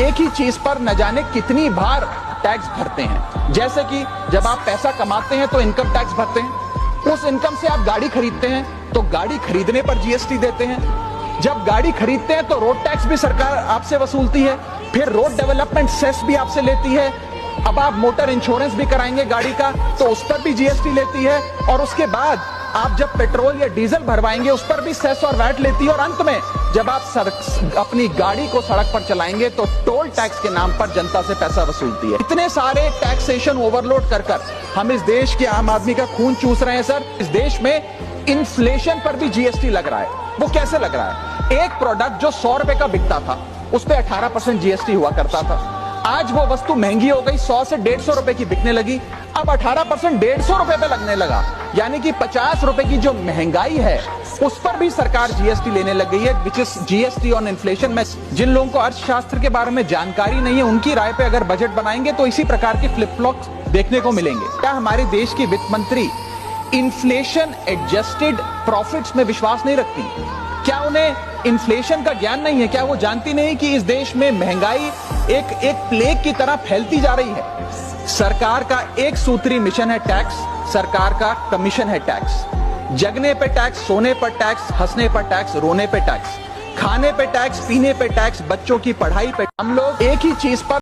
एक ही चीज पर न जाने कितनी बार टैक्स भरते हैं। जैसे कि जब आप पैसा कमाते हैं तो इनकम टैक्स भरते हैं, उस इनकम से आप गाड़ी खरीदते हैं तो गाड़ी खरीदने पर जीएसटी देते हैं, जब गाड़ी खरीदते हैं तो रोड टैक्स भी सरकार आपसे वसूलती है, फिर रोड डेवलपमेंट सेस भी आपसे लेती है, अब आप मोटर इंश्योरेंस भी कराएंगे गाड़ी का तो उस पर भी जीएसटी लेती है, और उसके बाद आप जब पेट्रोल या डीजल भरवाएंगे उस पर भी सेस और वैट लेती है, और अंत में जब आप अपनी गाड़ी को सड़क पर चलाएंगे तो टोल टैक्स के नाम पर जनता से पैसा वसूलती है। इतने सारे टैक्सेशन ओवरलोड कर हम इस देश के आम आदमी का खून चूस रहे हैं सर। इस देश में इन्फ्लेशन पर भी जीएसटी लग रहा है। वो कैसे लग रहा है? एक प्रोडक्ट जो 100 रुपए का बिकता था उस पर 18% जीएसटी हुआ करता था, आज वो वस्तु महंगी हो गई, 100 से 150 रुपए की बिकने लगी, अब 18% 150 रुपए पे लगने लगा, यानी कि 50 रुपए की जो महंगाई है उस पर भी सरकार जीएसटी लेने लग गई है, which is GST on inflation. में जिन लोगों को अर्थशास्त्र के बारे में जानकारी नहीं है उनकी राय पे अगर बजट बनाएंगे तो इसी प्रकार के फ्लिप फ्लॉप्स देखने को मिलेंगे। क्या हमारे देश की वित्त मंत्री इन्फ्लेशन एडजस्टेड प्रॉफिट्स में विश्वास नहीं रखती? क्या उन्हें इन्फ्लेशन का ज्ञान नहीं है? क्या वो जानती नहीं कि इस देश में महंगाई एक प्लेग की तरह फैलती जा रही है? सरकार का एक सूत्री मिशन है टैक्स, सरकार का कमीशन है टैक्स। जगने पे टैक्स, सोने पर टैक्स, हंसने पर टैक्स, रोने पे टैक्स, खाने पे टैक्स, पीने पे टैक्स, बच्चों की पढ़ाई पे। हम लोग एक ही चीज पर